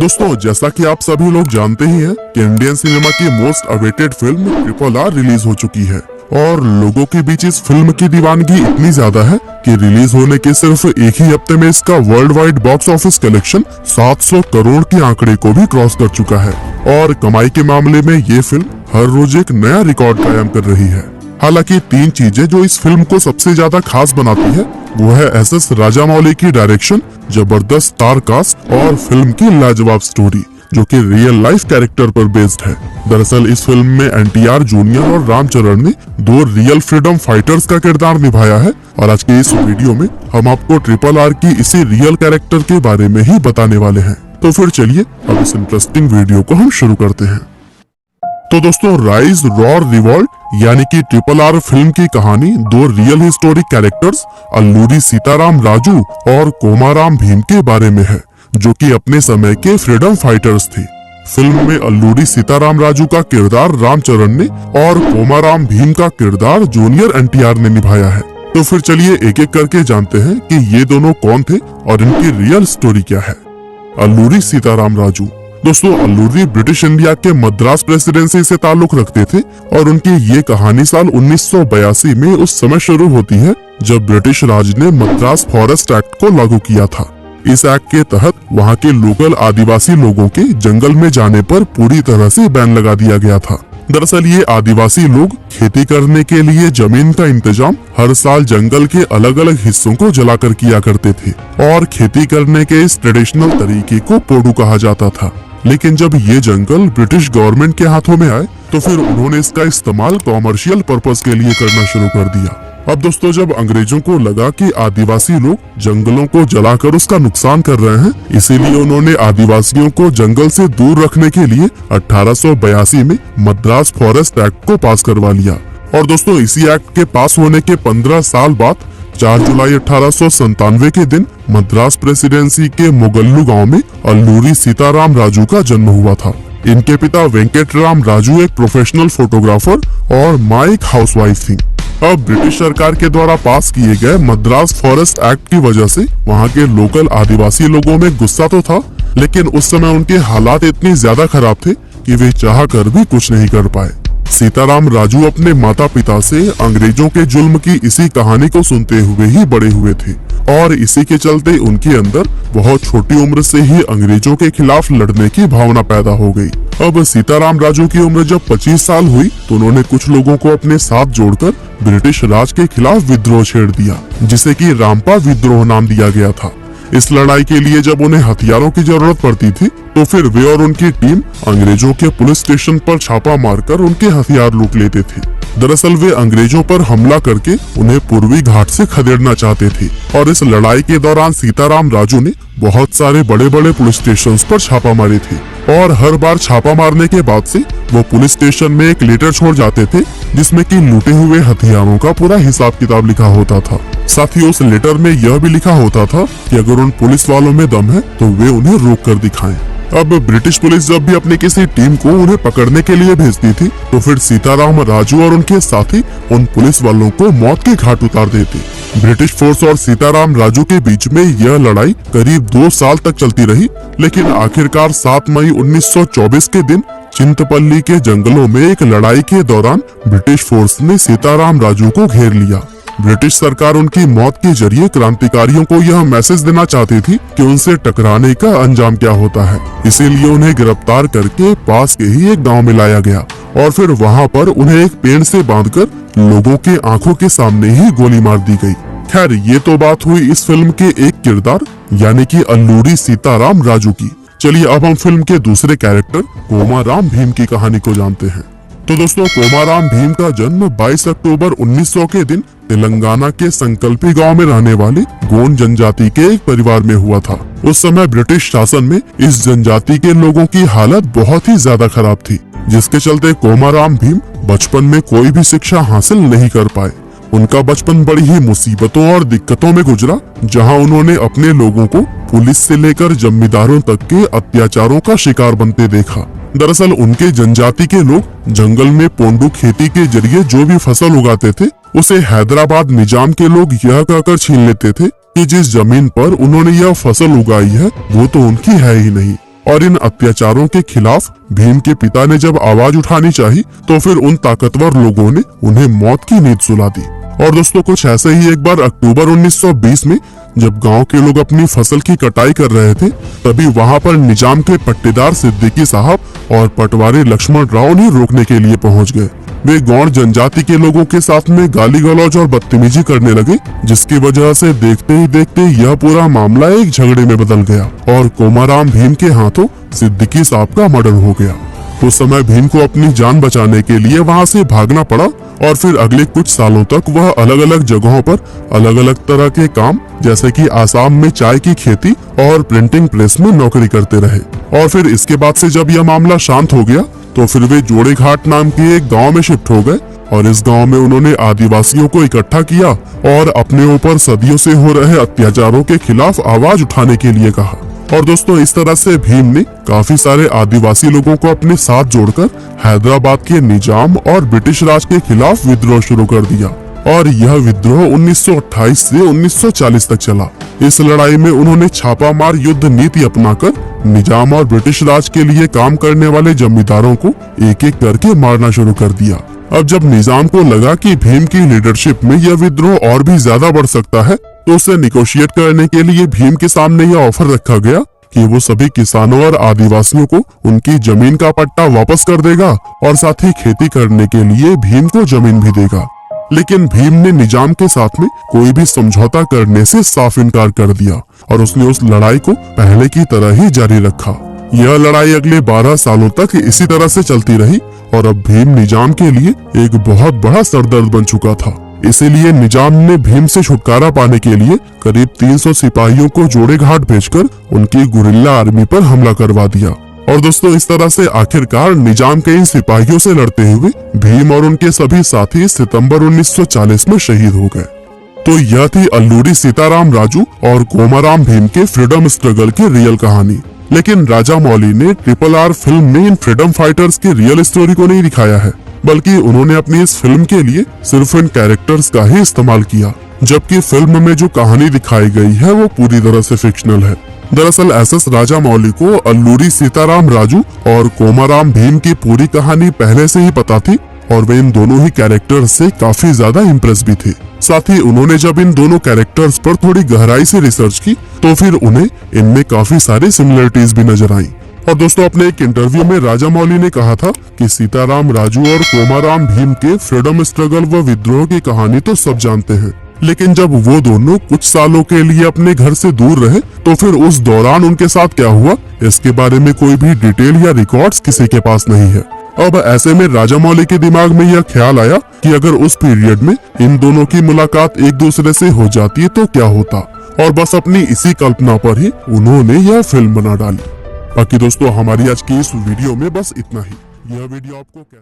दोस्तों, जैसा कि आप सभी लोग जानते ही हैं कि इंडियन सिनेमा की most awaited film RRR release हो चुकी है और लोगों के बीच इस फिल्म की दीवानगी इतनी ज्यादा है कि रिलीज होने के सिर्फ एक ही हफ्ते में इसका world wide box office collection 700 crore के आंकड़े को भी क्रॉस कर चुका है और कमाई के मामले में ये फिल्म हर रोज एक नया रिकॉर्ड कायम कर रही है। हालांकि तीन चीजें जो इस फिल्म को सबसे ज्यादा खास बनाती है वो है SS राजामौली की डायरेक्शन, जबरदस्त स्टार कास्ट और फिल्म की लाजवाब स्टोरी जो कि रियल लाइफ कैरेक्टर पर बेस्ड है। दरअसल इस फिल्म में NTR जूनियर और रामचरण ने दो रियल फ्रीडम फाइटर्स का किरदार निभाया है और आज के इस वीडियो में हम आपको RRR की इसी रियल कैरेक्टर के बारे में ही बताने वाले हैं। तो फिर चलिए अब इस इंटरेस्टिंग वीडियो को हम शुरू करते हैं। तो दोस्तों, राइज रॉर रिवॉल्ट यानी कि RRR फिल्म की कहानी दो real historic characters Alluri Sitaram Raju और कोमाराम भीम के बारे में है जो कि अपने समय के फ्रीडम फाइटर्स थे। फिल्म में अल्लूरी सीताराम राजू का किरदार रामचरण ने और कोमाराम भीम का किरदार जूनियर NTR ने निभाया है। तो फिर चलिए एक एक करके जानते हैं कि ये दोनों कौन थे और इनकी रियल स्टोरी क्या है। अल्लूरी सीताराम राजू। दोस्तों, अल्लूरी ब्रिटिश इंडिया के मद्रास प्रेसिडेंसी से ताल्लुक रखते थे और उनकी ये कहानी साल 1982 में उस समय शुरू होती है जब ब्रिटिश राज ने मद्रास फॉरेस्ट एक्ट को लागू किया था। इस एक्ट के तहत वहाँ के लोकल आदिवासी लोगों के जंगल में जाने पर पूरी तरह से बैन लगा दिया गया था। दरअसल ये आदिवासी लोग खेती करने के लिए जमीन का इंतजाम हर साल जंगल के अलग अलग हिस्सों को जलाकर किया करते थे और खेती करने के इस ट्रेडिशनल तरीके को पोडू कहा जाता था। लेकिन जब ये जंगल ब्रिटिश गवर्नमेंट के हाथों में आए तो फिर उन्होंने इसका इस्तेमाल कॉमर्शियल पर्पस के लिए करना शुरू कर दिया। अब दोस्तों, जब अंग्रेजों को लगा कि आदिवासी लोग जंगलों को जलाकर उसका नुकसान कर रहे हैं, इसीलिए उन्होंने आदिवासियों को जंगल से दूर रखने के लिए 1882 में मद्रास फॉरेस्ट एक्ट को पास करवा लिया। और दोस्तों, इसी एक्ट के पास होने के 15 साल बाद 4 जुलाई 1897 के दिन मद्रास प्रेसिडेंसी के मोगल्लू गांव में अल्लूरी सीताराम राजू का जन्म हुआ था। इनके पिता वेंकटराम राजू एक प्रोफेशनल फोटोग्राफर और मां एक हाउसवाइफ थी। अब ब्रिटिश सरकार के द्वारा पास किए गए मद्रास फॉरेस्ट एक्ट की वजह से वहां के लोकल आदिवासी लोगों में गुस्सा तो था, लेकिन उस समय उनके हालात इतने ज्यादा खराब थे कि वे चाह कर भी कुछ नहीं कर पाए। सीताराम राजू अपने माता पिता से अंग्रेजों के जुल्म की इसी कहानी को सुनते हुए ही बड़े हुए थे और इसी के चलते उनके अंदर बहुत छोटी उम्र से ही अंग्रेजों के खिलाफ लड़ने की भावना पैदा हो गई। अब सीताराम राजू की उम्र जब 25 साल हुई तो उन्होंने कुछ लोगों को अपने साथ जोड़कर ब्रिटिश राज के खिलाफ विद्रोह छेड़ दिया, जिसे कि रामपा विद्रोह नाम दिया गया था। इस लड़ाई के लिए जब उन्हें हथियारों की जरूरत पड़ती थी तो फिर वे और उनकी टीम अंग्रेजों के पुलिस स्टेशन पर छापा मारकर उनके हथियार लूट लेते थे। दरअसल वे अंग्रेजों पर हमला करके उन्हें पूर्वी घाट से खदेड़ना चाहते थे और इस लड़ाई के दौरान सीताराम राजू ने बहुत सारे बड़े बड़े पुलिस स्टेशन पर छापा मारे थे और हर बार छापा मारने के बाद से वो पुलिस स्टेशन में एक लेटर छोड़ जाते थे जिसमें कि लूटे हुए हथियारों का पूरा हिसाब किताब लिखा होता था। साथ ही उस लेटर में यह भी लिखा होता था कि अगर उन पुलिस वालों में दम है तो वे उन्हें रोक कर दिखाएं। अब ब्रिटिश पुलिस जब भी अपनी किसी टीम को उन्हें पकड़ने के लिए भेजती थी तो फिर सीताराम राजू और उनके साथी उन पुलिस वालों को मौत के घाट उतार देते। ब्रिटिश फोर्स और सीताराम राजू के बीच में यह लड़ाई करीब 2 साल तक चलती रही, लेकिन आखिरकार 7 मई 1924 के दिन चिंतपल्ली के जंगलों में एक लड़ाई के दौरान ब्रिटिश फोर्स ने सीताराम राजू को घेर लिया। ब्रिटिश सरकार उनकी मौत के जरिए क्रांतिकारियों को यह मैसेज देना चाहती थी कि उनसे टकराने का अंजाम क्या होता है। इसीलिए उन्हें गिरफ्तार करके पास के ही एक गांव में लाया गया और फिर वहां पर उन्हें एक पेड़ से बांधकर लोगों के आंखों के सामने ही गोली मार दी गई। खैर, ये तो बात हुई इस फिल्म के एक किरदार यानी कि अल्लूरी सीताराम राजू की। चलिए अब हम फिल्म के दूसरे कैरेक्टर कोमाराम भीम की कहानी को जानते हैं। तो दोस्तों, कोमाराम भीम का जन्म 22 अक्टूबर 1900 के दिन तेलंगाना के संकल्पी गांव में रहने वाले गोंड जनजाति के एक परिवार में हुआ था। उस समय ब्रिटिश शासन में इस जनजाति के लोगों की हालत बहुत ही ज्यादा खराब थी, जिसके चलते कोमाराम भीम बचपन में कोई भी शिक्षा हासिल नहीं कर पाए। उनका बचपन बड़ी ही मुसीबतों और दिक्कतों में गुजरा, जहां उन्होंने अपने लोगों को पुलिस से लेकर जमींदारों तक के अत्याचारों का शिकार बनते देखा। दरअसल उनके जनजाति के लोग जंगल में पोंडू खेती के जरिए जो भी फसल उगाते थे उसे हैदराबाद निजाम के लोग यह कहकर छीन लेते थे कि जिस जमीन पर उन्होंने यह फसल उगाई है वो तो उनकी है ही नहीं। और इन अत्याचारों के खिलाफ भीम के पिता ने जब आवाज उठानी चाहिए तो फिर उन ताकतवर लोगों ने उन्हें मौत की नींद सुला दी। और दोस्तों कुछ ऐसे ही एक बार अक्टूबर 1920 में जब गांव के लोग अपनी फसल की कटाई कर रहे थे, तभी वहां पर निजाम के पट्टेदार सिद्दीकी साहब और पटवारी लक्ष्मण राव उन्हें रोकने के लिए पहुंच गए। वे गौड़ जनजाति के लोगों के साथ में गाली गलौज और बदतमीजी करने लगे, जिसकी वजह से देखते ही देखते यह पूरा मामला एक झगड़े में बदल गया और कोमाराम भीम के हाथों सिद्दीकी साहब का मर्डर हो गया। उस समय भीम को अपनी जान बचाने के लिए वहां से भागना पड़ा और फिर अगले कुछ सालों तक वह अलग अलग जगहों पर अलग अलग तरह के काम जैसे कि आसाम में चाय की खेती और प्रिंटिंग प्रेस में नौकरी करते रहे। और फिर इसके बाद से जब यह मामला शांत हो गया तो फिर वे जोड़े घाट नाम के एक गांव में शिफ्ट हो गए और इस गांव में उन्होंने आदिवासियों को इकट्ठा किया और अपने ऊपर सदियों से हो रहे अत्याचारों के खिलाफ आवाज उठाने के लिए कहा। और दोस्तों इस तरह से भीम ने काफी सारे आदिवासी लोगों को अपने साथ जोड़कर हैदराबाद के निजाम और ब्रिटिश राज के खिलाफ विद्रोह शुरू कर दिया और यह विद्रोह 1928 से 1940 तक चला। इस लड़ाई में उन्होंने छापामार युद्ध नीति अपनाकर निजाम और ब्रिटिश राज के लिए काम करने वाले जमींदारों को एक एक करके मारना शुरू कर दिया। अब जब निजाम को लगा कि भीम की लीडरशिप में यह विद्रोह और भी ज्यादा बढ़ सकता है, तो उसे निगोशिएट करने के लिए भीम के सामने यह ऑफर रखा गया कि वो सभी किसानों और आदिवासियों को उनकी जमीन का पट्टा वापस कर देगा और साथ ही खेती करने के लिए भीम को जमीन भी देगा। लेकिन भीम ने निजाम के साथ में कोई भी समझौता करने से साफ इनकार कर दिया और उसने उस लड़ाई को पहले की तरह ही जारी रखा। यह लड़ाई अगले 12 सालों तक इसी तरह से चलती रही और अब भीम निजाम के लिए एक बहुत बड़ा सरदर्द बन चुका था। इसीलिए निजाम ने भीम से छुटकारा पाने के लिए करीब 300 सिपाहियों को जोड़े घाट भेजकर उनकी गुरिल्ला आर्मी पर हमला करवा दिया। और दोस्तों इस तरह से आखिरकार निजाम के इन सिपाहियों से लड़ते हुए भीम और उनके सभी साथी सितंबर 1940 में शहीद हो गए। तो यह थी अल्लूरी सीताराम राजू और कोमाराम भीम के फ्रीडम स्ट्रगल की रियल कहानी। लेकिन राजा मौली ने RRR फिल्म में इन फ्रीडम फाइटर्स की रियल स्टोरी को नहीं दिखाया है, बल्कि उन्होंने अपनी इस फिल्म के लिए सिर्फ इन कैरेक्टर्स का ही इस्तेमाल किया, जबकि फिल्म में जो कहानी दिखाई गई है वो पूरी तरह से फिक्शनल है। दरअसल एसएस राजा मौली को अल्लूरी सीताराम राजू और कोमाराम भीम की पूरी कहानी पहले से ही पता थी और वे इन दोनों ही कैरेक्टर्स से काफी ज्यादा इम्प्रेस भी थे। साथ ही उन्होंने जब इन दोनों कैरेक्टर्स पर थोड़ी गहराई से रिसर्च की तो फिर उन्हें इनमें काफी सारी सिमिलरिटीज भी नजर आई। और दोस्तों अपने एक इंटरव्यू में राजा मौली ने कहा था कि सीताराम राजू और कोमाराम भीम के फ्रीडम स्ट्रगल व विद्रोह की कहानी तो सब जानते हैं, लेकिन जब वो दोनों कुछ सालों के लिए अपने घर से दूर रहे तो फिर उस दौरान उनके साथ क्या हुआ इसके बारे में कोई भी डिटेल या रिकॉर्ड्स किसी के पास नहीं है। अब ऐसे में राजा मौली के दिमाग में यह ख्याल आया कि अगर उस पीरियड में इन दोनों की मुलाकात एक दूसरे से हो जाती तो क्या होता, और बस अपनी इसी कल्पना पर ही उन्होंने यह फिल्म बना डाली। बाकी दोस्तों हमारी आज की इस वीडियो में बस इतना ही। यह वीडियो आपको कैसा